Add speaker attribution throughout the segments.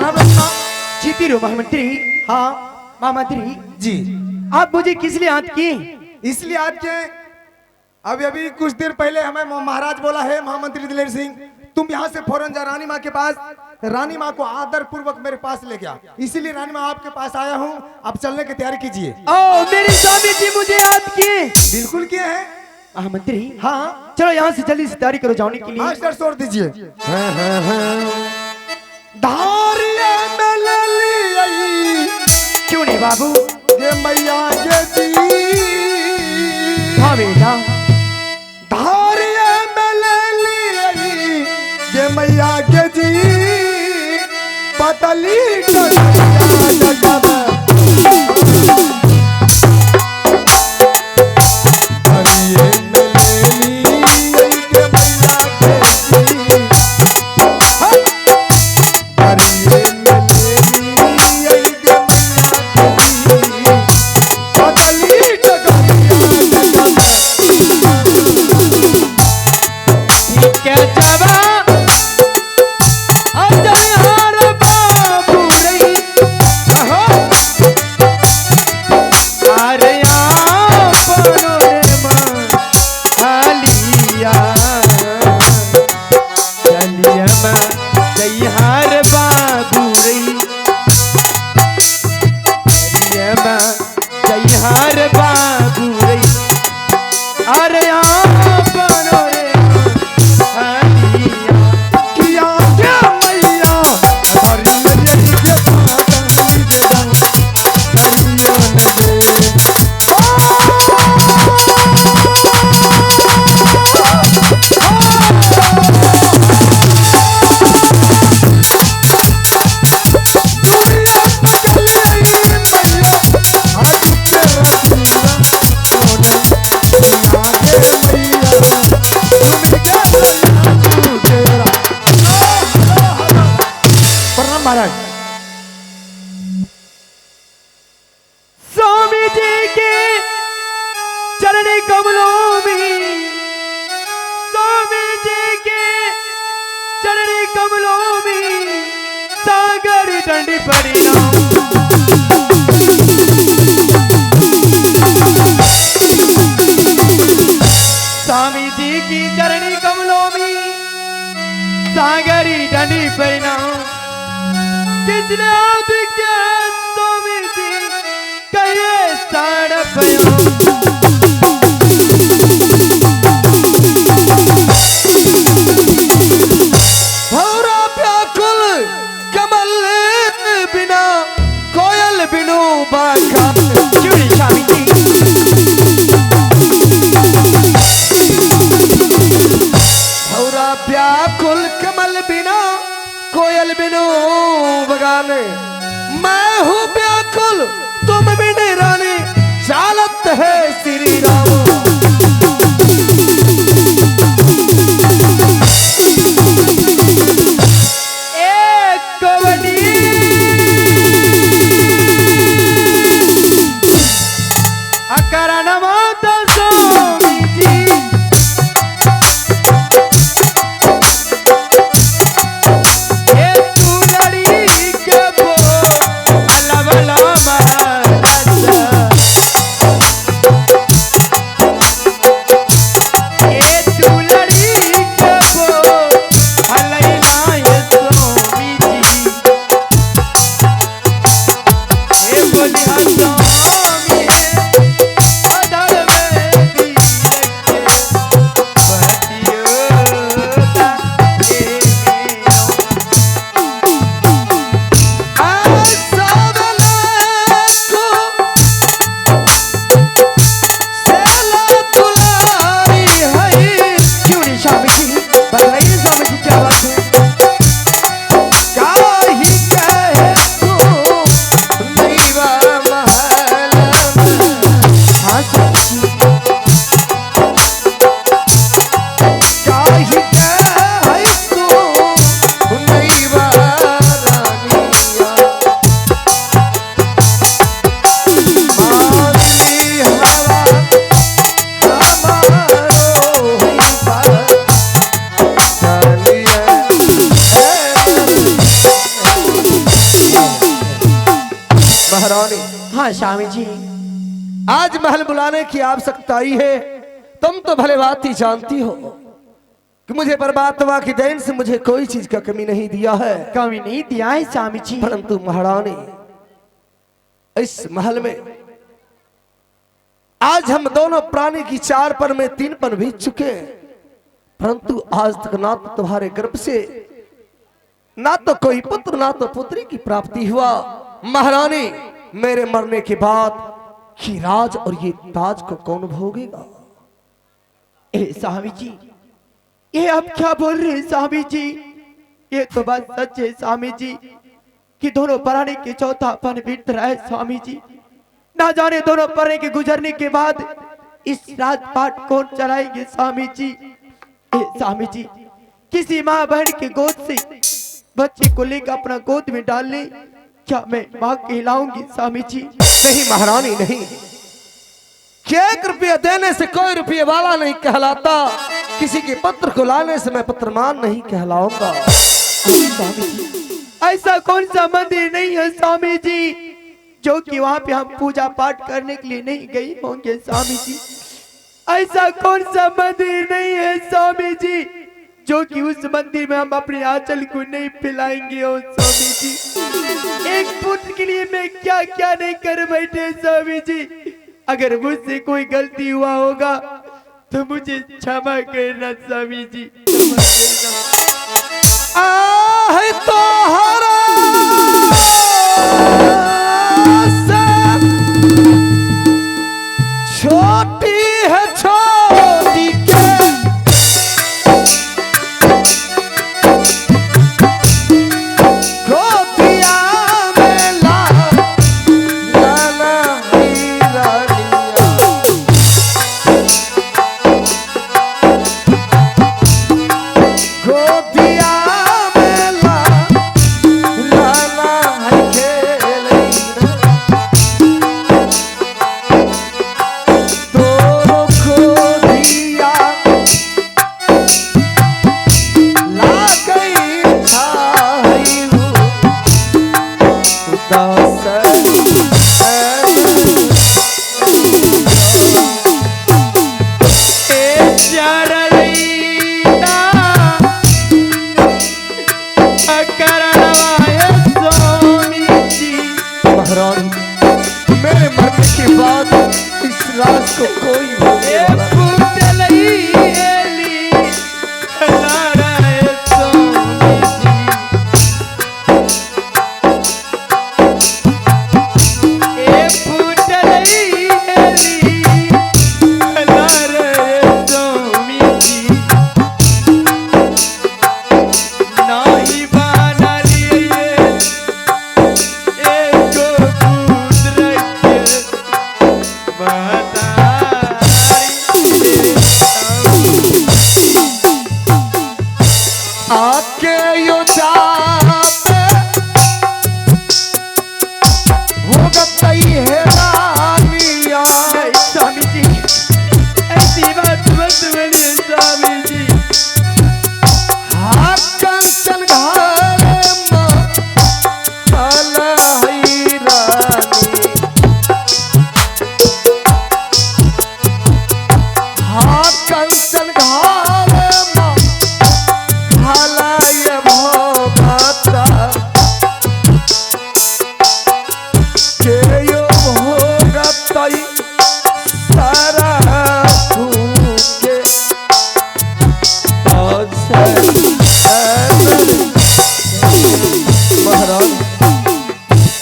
Speaker 1: प्रणाम रत्ना।
Speaker 2: जीती रहो महामंत्री। हाँ महामंत्री
Speaker 1: जी
Speaker 2: आप मुझे किस लिए याद किए?
Speaker 1: इसलिए आज के अभी अभी कुछ देर पहले हमें महाराज बोला है महामंत्री दिलेर सिंह तुम यहाँ से फौरन जा रानी माँ के पास। रानी माँ को आदर पूर्वक मेरे पास ले गया, इसीलिए रानी माँ आपके पास आया हूँ। आप चलने की तैयारी कीजिए।
Speaker 2: ओ मेरे स्वामी जी मुझे याद किए।
Speaker 1: बिल्कुल किए हैं
Speaker 2: महामंत्री।
Speaker 1: हाँ
Speaker 2: चलो यहाँ से जल्दी से तैयारी करो जाने के लिए।
Speaker 1: मास्टर छोड़ दीजिए। धारिया में ले ली
Speaker 2: क्यों नहीं बाबू?
Speaker 1: ये मैया के दी।
Speaker 2: हाँ बेटा।
Speaker 1: धारिया में ले ली ये मैया के जी। पतली
Speaker 2: स्वामी जी के चरण कमलों में, स्वामी जी के चरण कमलों में सागर दंड परिणाम। स्वामी जी की चरण कमलों में सागरी दंडी परिणाम। किसने आप क्या स्वामी जी कहिए साड़ा
Speaker 1: भौरा व्याकुल कमल बिना कोयल बिनु बाखा।
Speaker 2: क्यों नहीं स्वामी जी?
Speaker 1: भौरा व्याकुल कमल बिना कोयल बिनु बगाने। मैं हूँ व्याकुल तुम बिन रानी चालत है श्री राम।
Speaker 2: एक कवडी अकरण माता स्वामी जी। ये तू लड़ी के बो अला बला
Speaker 1: महारानी,
Speaker 2: हाँ स्वामी जी।
Speaker 1: आज महल बुलाने की आवश्यकता आई है। तुम तो भले बात ही जानती हो कि मुझे परमात्मा की देन से मुझे कोई चीज का कमी नहीं दिया है।
Speaker 2: कमी नहीं दिया है स्वामी जी।
Speaker 1: परंतु महारानी, इस महल में आज हम दोनों प्राणी की 4 पर में 3 पर बीत चुके, परंतु आज तक ना तो तुम्हारे गर्भ से ना तो कोई पुत्र ना तो पुत्री की प्राप्ति हुआ। महारानी, मेरे मरने के बाद ये राज और ये ताज को कौन भोगेगा?
Speaker 2: स्वामी जी, ये आप क्या बोल रहे हैं स्वामी जी? ये तो बात सच है स्वामी जी कि दोनों प्राणी के चौथापन बीत रहा है स्वामी जी। ना जाने दोनों प्राणी के गुजरने के बाद इस राजपाट कौन चलाएंगे स्वामी जी? स्वामी जी, किसी माँ बहन के गोद से बच्चे को लेकर अपना गोद में डाल ले, क्या मैं माँ कहलाऊंगी स्वामी जी?
Speaker 1: नहीं महारानी, नहीं। 1 रुपया देने से कोई रुपये वाला नहीं कहलाता। किसी के पत्र को लाने से मैं पत्रमान नहीं कहलाऊंगा।
Speaker 2: स्वामी जी, ऐसा कौन सा मंदिर नहीं है स्वामी जी जो कि वहाँ पे हम पूजा पाठ करने के लिए नहीं गए होंगे स्वामी जी? ऐसा कौन सा मंदिर नहीं है स्वामी जी जो कि उस मंदिर में हम अपने आंचल को नहीं फैलाएंगे हो स्वामी जी? एक पुत्र के लिए मैं क्या क्या नहीं कर बैठे स्वामी जी। अगर मुझसे कोई गलती हुआ होगा तो मुझे क्षमा करना स्वामी जी, क्षमा करना।
Speaker 1: आहे तो हरा छोटी है छोटी के गोदिया में लाना ही रानिया। गोदिया में लाना है खेलैना। तोरो गोदिया ला गई छाइलू उदास महारानी, मेरे मरने के बाद इस राज को कोई भोगने वाला नहीं। आके यो जाते होगा तई है रानिया।
Speaker 2: स्वामी जी, ऐसी बात मत बोलिए स्वामी जी।
Speaker 1: हाँ कंचन घारे माला है रानी। हाँ कंचन घारे माला ये भोगाता के यो भोगाता सारा भूखे महाराज।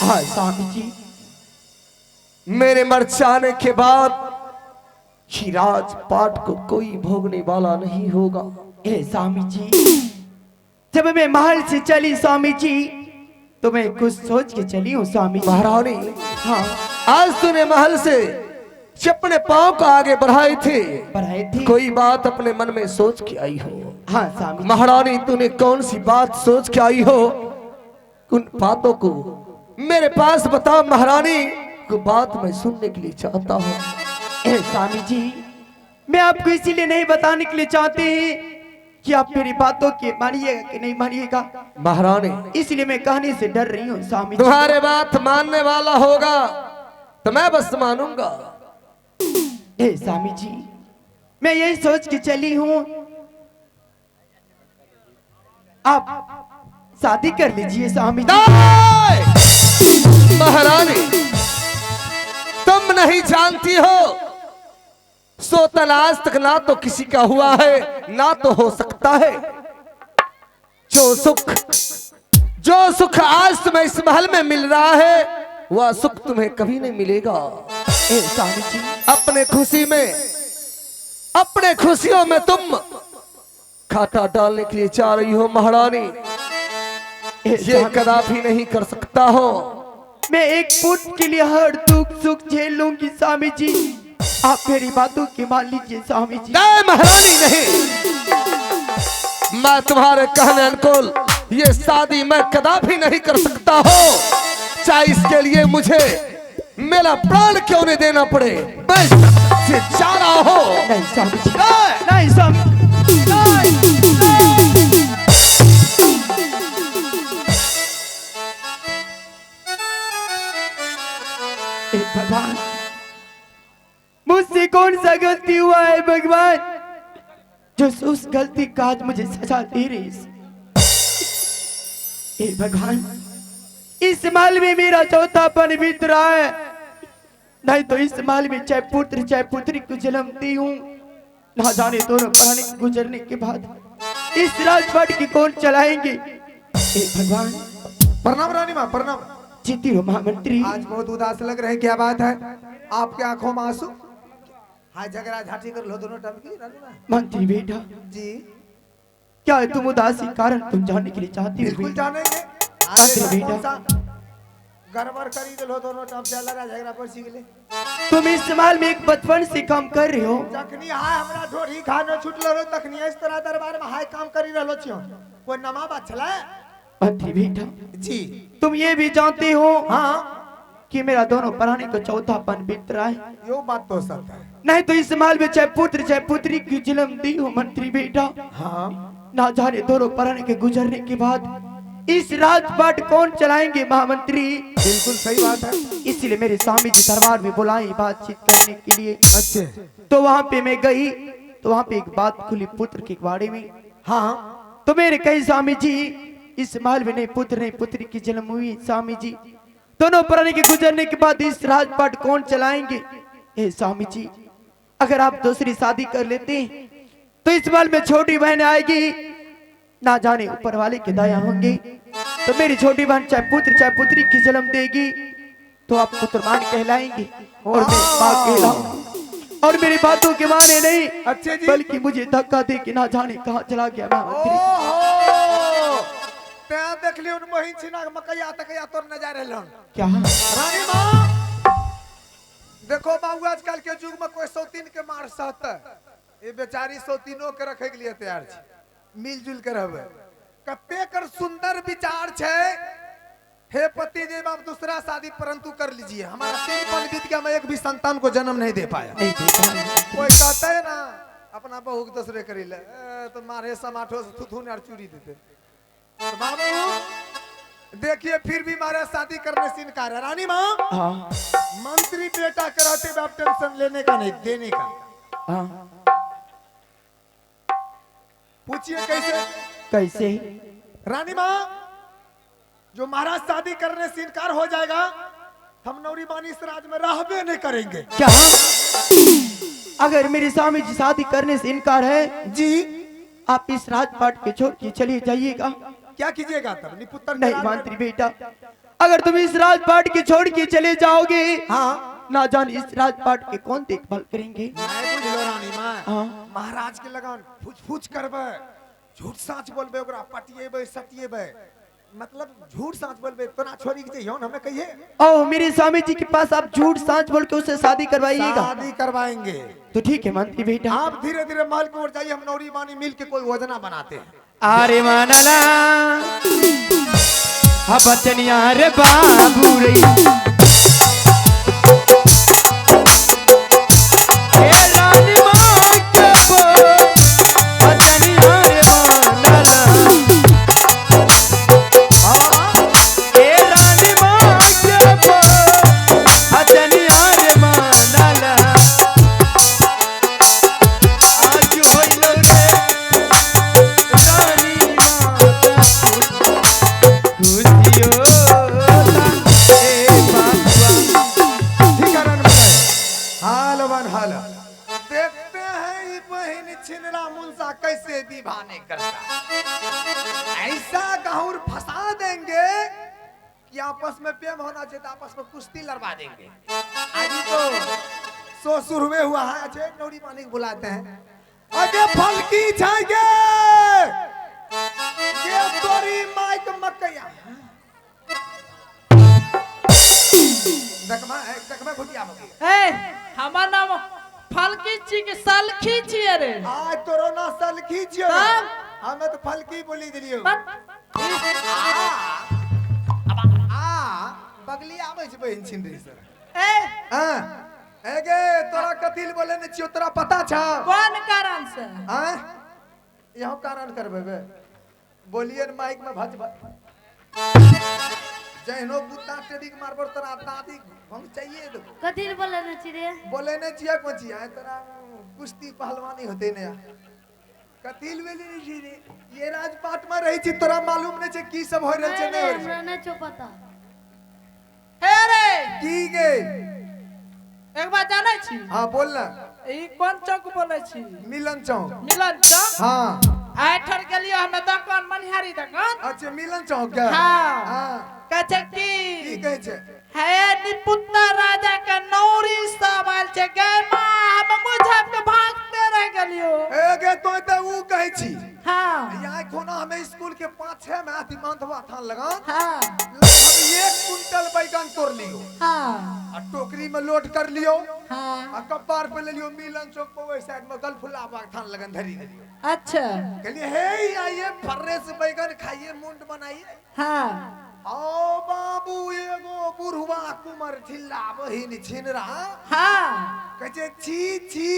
Speaker 2: हाँ स्वामी जी,
Speaker 1: मेरे मर जाने के बाद ही राजपाट को कोई भोगने वाला नहीं होगा।
Speaker 2: स्वामी जी, जब मैं महल से चली स्वामी जी तो मैं कुछ सोच के चली हूँ स्वामी जी।
Speaker 1: महारानी,
Speaker 2: हाँ,
Speaker 1: आज तूने महल से अपने पांव को आगे बढ़ाए थे,
Speaker 2: बढ़ाए थे।
Speaker 1: कोई बात अपने मन में सोच के आई हो।
Speaker 2: हाँ स्वामी जी।
Speaker 1: महारानी, तूने कौन सी बात सोच के आई हो? उन बातों को मेरे पास बताओ महारानी, को बात मैं सुनने के लिए चाहता हूँ।
Speaker 2: स्वामी जी, मैं आपको इसीलिए नहीं बताने के लिए चाहती कि आप मेरी बातों की मानिएगा कि नहीं मानिएगा,
Speaker 3: महारानी
Speaker 2: इसलिए मैं कहने से डर रही हूँ स्वामी जी।
Speaker 3: तुम्हारे बात मानने वाला होगा तो मैं बस मानूंगा।
Speaker 2: ए स्वामी जी, मैं यही सोच के चली हूँ आप शादी कर लीजिए स्वामी जी।
Speaker 3: महारानी तुम नहीं जानती हो, सो तलाश तक ना तो किसी का हुआ है ना तो हो सकता है। जो सुख आज तुम्हें इस महल में मिल रहा है वह सुख तुम्हें कभी नहीं मिलेगा।
Speaker 2: ए स्वामी जी,
Speaker 3: अपने खुशियों में तुम खाता डालने के लिए चाह रही हो महारानी,
Speaker 2: ए
Speaker 3: ये
Speaker 2: स्वामी
Speaker 3: कदापि नहीं कर सकता हो।
Speaker 2: मैं एक पुत्र के लिए हर दुख सुख झेल लूंगी स्वामी जी, आप मेरी बातों की मान लीजिए स्वामी जी।
Speaker 3: नहीं महारानी नहीं, मैं तुम्हारे कहने अनुकूल ये शादी मैं कदापि नहीं कर सकता हो, चाहे इसके लिए मुझे मेरा प्राण क्यों नहीं देना पड़े। मैं से जा रहा हो।
Speaker 2: नहीं स्वामी जी, नहीं स्वामी, नहीं। ए भगवान, मुझसे कौन सा गलती हुआ है भगवान, जो उस गलती का आज मुझे सजा दे रही है। ए भगवान, इस महल में मेरा चौथापन बीत रहा है, नहीं तो इस महल में चाहे पुत्र चाहे पुत्री को जन्म दी हूँ, ना जाने दोनों प्राणी गुजरने के बाद इस राजपाट की कौन चलाएंगे। ए भगवान,
Speaker 1: प्रणाम रानी माँ, प्रणाम।
Speaker 2: जीती हो महामंत्री।
Speaker 1: आज बहुत उदास लग रहे हैं, क्या बात है? आपके आंखों में आंसू? हाय झगड़ा झाटी कर लो दोनों टाइम की रानी माँ।
Speaker 2: मंत्री बेटा
Speaker 1: जी
Speaker 2: क्या है तुम उदासी कारण तुम जानने के लिए चाहती हो?
Speaker 1: बिल्कुल जानेंगे।
Speaker 2: मंत्री
Speaker 1: आगे
Speaker 2: बेटा,
Speaker 1: कौन सा गड़बड़ करी दिलो दोनों टाइम से लड़ा झगड़ा पर सीख ले।
Speaker 2: तुम इस महल में एक बचपन से काम कर रहे हो,
Speaker 1: जखनी हाय हमरा ढोरी खानो छुटलो रो, तखनी इस तरह दरबार में हाय काम करी रहलो छियो। कोई नमा बात चला?
Speaker 2: मंत्री बेटा
Speaker 1: जी
Speaker 2: तुम ये भी जानते हो
Speaker 1: हाँ,
Speaker 2: कि मेरा दोनों प्राणी को चौथापन बीत रहा है,
Speaker 1: यो बात तो सच है।
Speaker 2: नहीं तो इस महल में चाहे पुत्र चाहे पुत्री की जन्म दी हो मंत्री बेटा,
Speaker 1: हाँ
Speaker 2: ना जाने दोनों प्राणी के गुजरने के बाद इस राजपाट कौन चलाएंगे महामंत्री।
Speaker 1: बिल्कुल सही बात है।
Speaker 2: इसलिए मेरे स्वामी जी दरबार में बुलाई बातचीत करने के लिए।
Speaker 1: अच्छे
Speaker 2: तो वहां पे मैं गई तो वहां पे एक बात खुली पुत्र के बारे में।
Speaker 1: हाँ
Speaker 2: तो मेरे कई स्वामी जी इस महल में नहीं पुत्र नहीं पुत्री की जन्म हुई स्वामी जी, दोनों प्राणी के गुजरने के बाद इस राजपाट कौन चलाएंगे। हे स्वामी जी, अगर आप दूसरी शादी कर लेते तो इस महल में छोटी बहन आएगी, ना जाने ऊपर वाले के दया होंगे तो मेरी छोटी बहन चाहे पुत्र चाहे पुत्री की जन्म देगी तो आप पुत्रमान कहलाएंगे और मैं मां कहलाऊंगी, और मेरी बातों के माने नहीं
Speaker 1: अच्छे जी,
Speaker 2: बल्कि मुझे धक्का दे के ना जाने कहां चला गया महामंत्री।
Speaker 1: त्या देख ली उन महीन छिना मकई तक या तोर नजारे लन।
Speaker 2: क्या
Speaker 1: रानी माँ देखो बाबू, आजकल के युग में कोई सौतीन के मार सहता, ये बेचारी सौतीनों के रखे के लिए तैयार छे, मिलजुल के रहबे। कते कर सुंदर विचार छे। हे पति देव, आप दूसरा शादी परंतु कर लीजिए, हमारा 3 पल बीत गया, मैं एक भी संतान को जन्म नहीं दे पाया।
Speaker 2: नहीं देखा
Speaker 1: कोई कहते है ना अपना बहू के दूसरे करी ले, तो मारे समाठो से थुथु ने चूड़ी देते। तो बाबू देखिए फिर भी हमारे शादी करने से इनकार है। रानी माँ,
Speaker 2: हाँ
Speaker 1: मंत्री बेटा के रहते हुए आप टेंशन लेने का नहीं, देने का।
Speaker 2: हाँ
Speaker 1: पूछिए कैसे?
Speaker 2: कैसे?
Speaker 1: रानी माँ, जो महाराज शादी करने से इनकार हो जाएगा, हम नौरी बानी इस राज में रहबे नहीं करेंगे।
Speaker 2: क्या? अगर मेरे स्वामी जी शादी करने से इनकार है
Speaker 1: जी,
Speaker 2: आप इस राजपाट के छोड़ के चले जाइएगा।
Speaker 1: क्या कीजिएगा तब? निपुत्र
Speaker 2: नहीं मंत्री बेटा, अगर तुम इस राजपाट के छोड़ के चले जाओगे,
Speaker 1: हाँ
Speaker 2: ना जाने इस राजपाट के कौन देखभाल करेंगे।
Speaker 1: मैं बुझ लो रानी माँ,
Speaker 2: हाँ।
Speaker 1: महाराज के लगान फूच फूच करबे, झूठ साच बोलबे, ओकरा पटिएबे सटिएबे, मतलब झूठ साच बोलबे तो ना छोड़ी के चाहिए हमें कहिए।
Speaker 2: ओ मेरे स्वामी जी के पास आप झूठ सांच बोल के उससे शादी करवाइएगा।
Speaker 1: शादी करवाएंगे
Speaker 2: तो ठीक है मंत्री बेटा,
Speaker 1: आप धीरे धीरे महल की ओर जाइए, हम नौरी बानी मिल के कोई योजना बनाते हैं।
Speaker 2: अरे मानला बचनिया रे बाबू रे, ए रानी माँ के बचनिया रे
Speaker 1: कैसे विवाह नहीं करता। ऐसा गहुर फंसा देंगे कि आपस में प्रेम होना चाहिए तो आपस में कुश्ती लड़वा देंगे। अभी तो सो शुरू हुआ है। अच्छे नौरी पानी को बुलाते हैं। आगे फलकी जाएंगे ये तोरी माइक मकैया देखमा भुटिया मकैया।
Speaker 4: ए हमार नाम फलकी छी के सलखी छिए रे।
Speaker 1: आज तोरो ना सलखी छियो
Speaker 4: तब?
Speaker 1: हमें तो फलकी बोली दिलियो। बगली आबै छै बहिन छिन रे सर। हां एगे तोरा कथिल बोले ने छियो तोरा पता छ
Speaker 4: कौन कारण से?
Speaker 1: हां यहो कारण करबे बे बोलिए माइक में भज जहनो बुत्ता टेडिक मारबर तोरा दादी हम चाहिए देखो
Speaker 5: कथी बोले न छी रे?
Speaker 1: बोले ने छिया कोची है तोरा कुश्ती पहलवानी होते ने कथिल बोले ने छी रे ये राजपाट में रही छी तोरा मालूम ने छै की सब हो रहल छै
Speaker 5: नहीं
Speaker 1: ने
Speaker 5: रे, हमरा नहीं छो पता।
Speaker 4: हे रे
Speaker 1: की गे
Speaker 4: एक बात जानै छी?
Speaker 1: हां बोल ना।
Speaker 4: ई कोन चौक बोले छी?
Speaker 1: मिलन चौक।
Speaker 4: मिलन चौक।
Speaker 1: हां
Speaker 4: आठर गेलियो हमें दुकान मनिहारी दुकान।
Speaker 1: अच्छा मिलन चौक का
Speaker 4: हाँ।
Speaker 1: हां
Speaker 4: कहे
Speaker 1: की
Speaker 4: की
Speaker 1: कहै छै
Speaker 4: है निपुत्ता राजा का नौरी सब आल छे गए मां हम मुझे के भागते रह गेलियो।
Speaker 1: एगे तो ऊ कहै छी
Speaker 4: हां
Speaker 1: यहाँ कोना हमें स्कूल के 5-6 में आती मानधवा थान लगा
Speaker 4: हां
Speaker 1: लगभग 1 कुंटल बैगन तोड़ लियो
Speaker 4: हां
Speaker 1: आ टोकरी में लोड कर लियो
Speaker 4: हां
Speaker 1: आ कपार पे ले लियो मिलन चौक पे ओई साइड में गलफुल्ला बाग थान लगन धरी दियो।
Speaker 4: अच्छा
Speaker 1: कहलिए हे आइए फर्रे से बैगन खाइए मुंड बनाइए।
Speaker 4: हां
Speaker 1: ओ बाबू एगो बुढ़वा कुमार ठिल्ला बहिन छिनरा
Speaker 4: हां
Speaker 1: कहे छी छी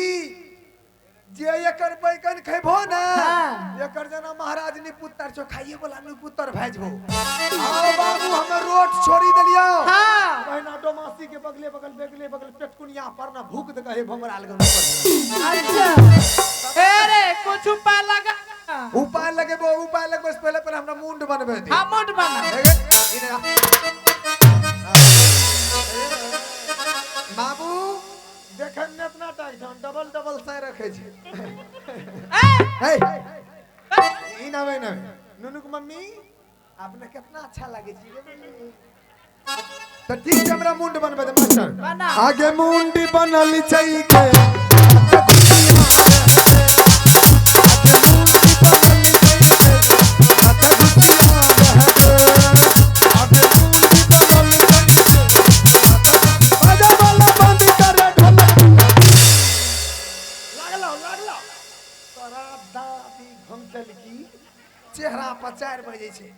Speaker 1: जे एकर बैगन खैबो ना
Speaker 4: हाँ।
Speaker 1: एकर जना महाराज निपुत्तर छो खाइए वाला निपुत्तर भेजबो। आओ बाबू हमें रोट छोड़ी देलियो।
Speaker 4: हां
Speaker 1: बहना डोमासी के बगले बगल पेटकुनिया पर ना भूख दे कहे भमरा लगन ऊपर।
Speaker 4: अच्छा ए रे कुछ उपाय लगा
Speaker 1: उपाय लगबो से पहले हमरा मुंड बनबे दे।
Speaker 4: हम मुंड बना
Speaker 1: बाबू देखन ने इतना टाइट छन डबल साइ रखे छी। ए ई ना वे ना नुनुक मम्मी आपने कितना अच्छा लागे छी रे। तो ठीक है हमरा मुंड बनबे दे मास्टर।
Speaker 4: बना।
Speaker 1: आगे मुंडी बनल छै के चेहरा पर 4 बजे छै।